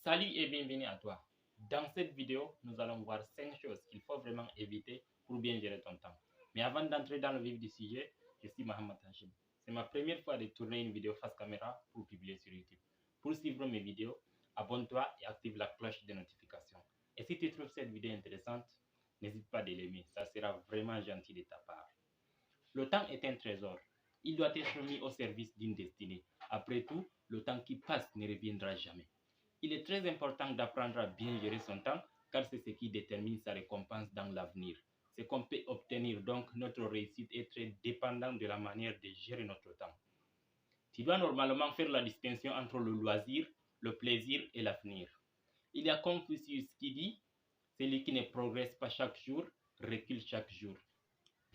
Salut et bienvenue à toi. Dans cette vidéo, nous allons voir 5 choses qu'il faut vraiment éviter pour bien gérer ton temps. Mais avant d'entrer dans le vif du sujet, je suis Mohamed Hachim. C'est ma première fois de tourner une vidéo face caméra pour publier sur YouTube. Pour suivre mes vidéos, abonne-toi et active la cloche de notification. Et si tu trouves cette vidéo intéressante, n'hésite pas à l'aimer, ça sera vraiment gentil de ta part. Le temps est un trésor. Il doit être mis au service d'une destinée. Après tout, le temps qui passe ne reviendra jamais. Il est très important d'apprendre à bien gérer son temps car c'est ce qui détermine sa récompense dans l'avenir. Ce qu'on peut obtenir, donc notre réussite est très dépendante de la manière de gérer notre temps. Tu dois normalement faire la distinction entre le loisir, le plaisir et l'avenir. Il y a Confucius qui dit « Celui qui ne progresse pas chaque jour, recule chaque jour ».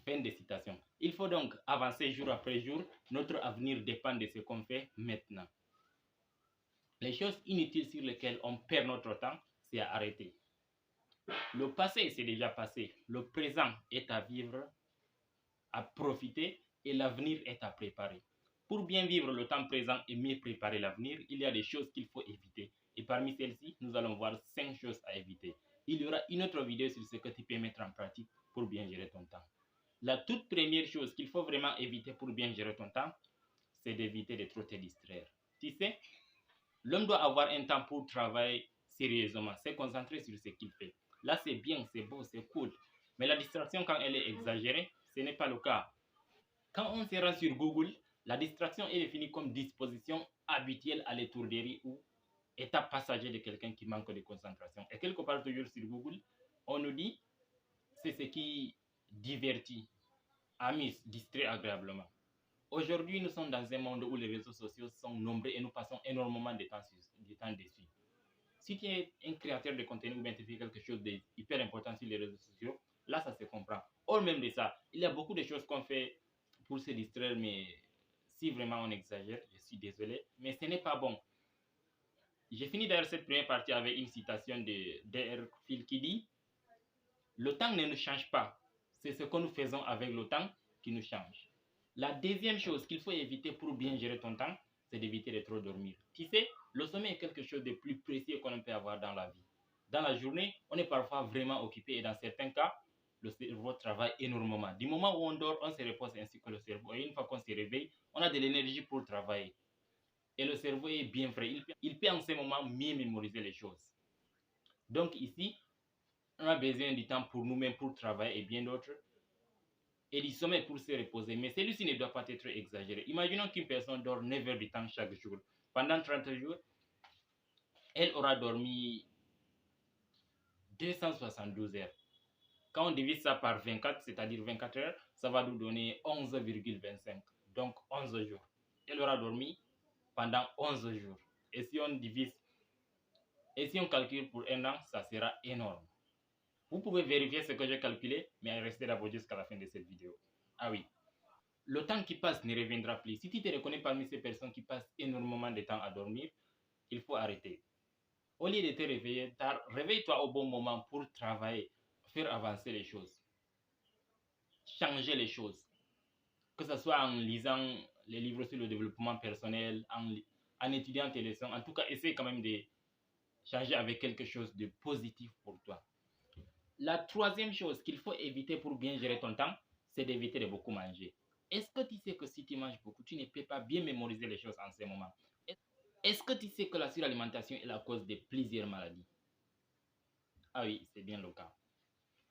Fin de citation. Il faut donc avancer jour après jour. Notre avenir dépend de ce qu'on fait maintenant. Les choses inutiles sur lesquelles on perd notre temps, c'est à arrêter. Le passé, c'est déjà passé. Le présent est à vivre, à profiter et l'avenir est à préparer. Pour bien vivre le temps présent et mieux préparer l'avenir, il y a des choses qu'il faut éviter. Et parmi celles-ci, nous allons voir 5 choses à éviter. Il y aura une autre vidéo sur ce que tu peux mettre en pratique pour bien gérer ton temps. La toute première chose qu'il faut vraiment éviter pour bien gérer ton temps, c'est d'éviter de trop te distraire. Tu sais, l'homme doit avoir un temps pour travailler sérieusement, se concentrer sur ce qu'il fait. Là, c'est bien, c'est beau, c'est cool. Mais la distraction, quand elle est exagérée, ce n'est pas le cas. Quand on se rend sur Google, la distraction est définie comme disposition habituelle à l'étourderie ou état passager de quelqu'un qui manque de concentration. Et quelque part toujours sur Google, on nous dit c'est ce qui divertit, amuse, distrait agréablement. Aujourd'hui, nous sommes dans un monde où les réseaux sociaux sont nombreux et nous passons énormément de temps dessus. Si tu es un créateur de contenu ou bien tu fais quelque chose d'hyper important sur les réseaux sociaux, là, ça se comprend. Au même de ça, il y a beaucoup de choses qu'on fait pour se distraire, mais si vraiment on exagère, je suis désolé, mais ce n'est pas bon. J'ai fini d'ailleurs cette première partie avec une citation de D.R. Phil qui dit « Le temps ne nous change pas, c'est ce que nous faisons avec le temps qui nous change. » La deuxième chose qu'il faut éviter pour bien gérer ton temps, c'est d'éviter de trop dormir. Tu sais, le sommeil est quelque chose de plus précieux qu'on peut avoir dans la vie. Dans la journée, on est parfois vraiment occupé et dans certains cas, le cerveau travaille énormément. Du moment où on dort, on se repose ainsi que le cerveau. Et une fois qu'on se réveille, on a de l'énergie pour travailler. Et le cerveau est bien frais. Il peut en ce moment mieux mémoriser les choses. Donc ici, on a besoin du temps pour nous-mêmes, pour travailler et bien d'autres. Et du sommeil pour se reposer. Mais celui-ci ne doit pas être exagéré. Imaginons qu'une personne dort 9 heures du temps chaque jour. Pendant 30 jours, elle aura dormi 272 heures. Quand on divise ça par 24, c'est-à-dire 24 heures, ça va nous donner 11,25. Donc 11 jours. Elle aura dormi pendant 11 jours. Et si on divise, et si on calcule pour un an, ça sera énorme. Vous pouvez vérifier ce que j'ai calculé, mais restez d'abord jusqu'à la fin de cette vidéo. Ah oui. Le temps qui passe ne reviendra plus. Si tu te reconnais parmi ces personnes qui passent énormément de temps à dormir, il faut arrêter. Au lieu de te réveiller tard, réveille-toi au bon moment pour travailler, faire avancer les choses, changer les choses. Que ce soit en lisant les livres sur le développement personnel, en étudiant tes leçons. En tout cas, essaie quand même de changer avec quelque chose de positif pour toi. La troisième chose qu'il faut éviter pour bien gérer ton temps, c'est d'éviter de beaucoup manger. Est-ce que tu sais que si tu manges beaucoup, tu ne peux pas bien mémoriser les choses en ce moment? Est-ce que tu sais que la suralimentation est la cause de plusieurs maladies? Ah oui, c'est bien le cas.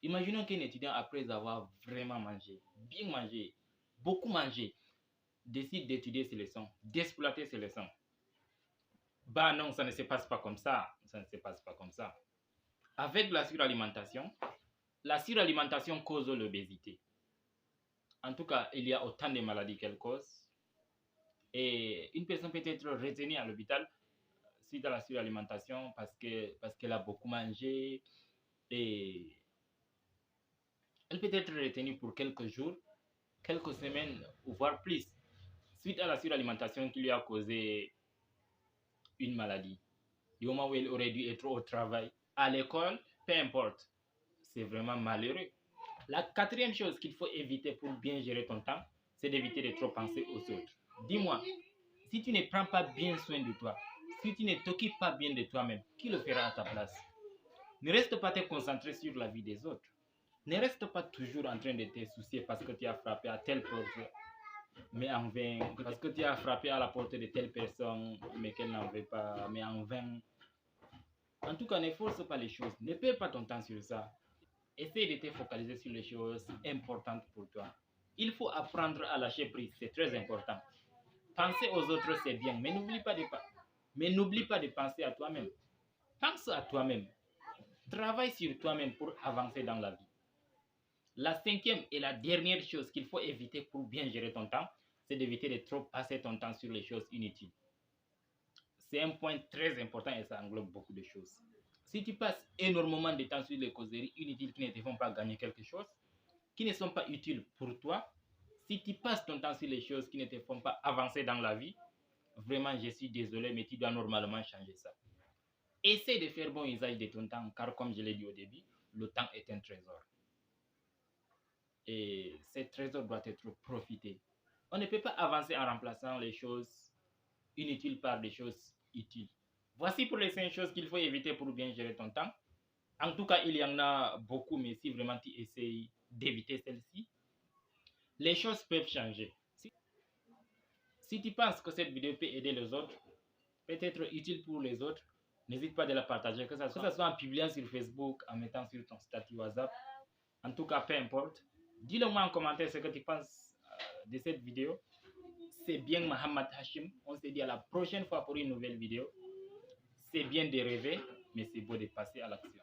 Imaginons qu'un étudiant, après avoir vraiment mangé, bien mangé, beaucoup mangé, décide d'étudier ses leçons, d'exploiter ses leçons. Bah non, ça ne se passe pas comme ça. Ça ne se passe pas comme ça. Avec la suralimentation cause l'obésité. En tout cas, il y a autant de maladies qu'elle cause. Et une personne peut être retenue à l'hôpital suite à la suralimentation parce qu'elle a beaucoup mangé et elle peut être retenue pour quelques jours, quelques semaines, voire plus, suite à la suralimentation qui lui a causé une maladie. Du moment où elle aurait dû être au travail, à l'école, peu importe. C'est vraiment malheureux. La quatrième chose qu'il faut éviter pour bien gérer ton temps, c'est d'éviter de trop penser aux autres. Dis-moi, si tu ne prends pas bien soin de toi, si tu ne t'occupes pas bien de toi-même, qui le fera à ta place? Ne reste pas te concentrer sur la vie des autres. Ne reste pas toujours en train de te soucier parce que tu as frappé à telle porte, mais en vain. Parce que tu as frappé à la porte de telle personne, mais qu'elle n'en veut pas, mais en vain. En tout cas, ne force pas les choses. Ne perds pas ton temps sur ça. Essaye de te focaliser sur les choses importantes pour toi. Il faut apprendre à lâcher prise, c'est très important. Penser aux autres, c'est bien, mais n'oublie pas de penser à toi-même. Pense à toi-même. Travaille sur toi-même pour avancer dans la vie. La cinquième et la dernière chose qu'il faut éviter pour bien gérer ton temps, c'est d'éviter de trop passer ton temps sur les choses inutiles. C'est un point très important et ça englobe beaucoup de choses. Si tu passes énormément de temps sur les causeries inutiles qui ne te font pas gagner quelque chose, qui ne sont pas utiles pour toi, si tu passes ton temps sur les choses qui ne te font pas avancer dans la vie, vraiment je suis désolé, mais tu dois normalement changer ça. Essaie de faire bon usage de ton temps, car comme je l'ai dit au début, le temps est un trésor. Et ce trésor doit être profité. On ne peut pas avancer en remplaçant les choses inutiles par des choses utiles. Voici pour les 5 choses qu'il faut éviter pour bien gérer ton temps. En tout cas, il y en a beaucoup, mais si vraiment tu essayes d'éviter celle-ci, les choses peuvent changer. Si tu penses que cette vidéo peut aider les autres, peut être utile pour les autres, n'hésite pas à la partager, que ce soit en publiant sur Facebook, en mettant sur ton statut WhatsApp. En tout cas, peu importe. Dis-le moi en commentaire ce que tu penses de cette vidéo. C'est bien Mohamed Hashim. On se dit à la prochaine fois pour une nouvelle vidéo. C'est bien de rêver, mais c'est beau de passer à l'action.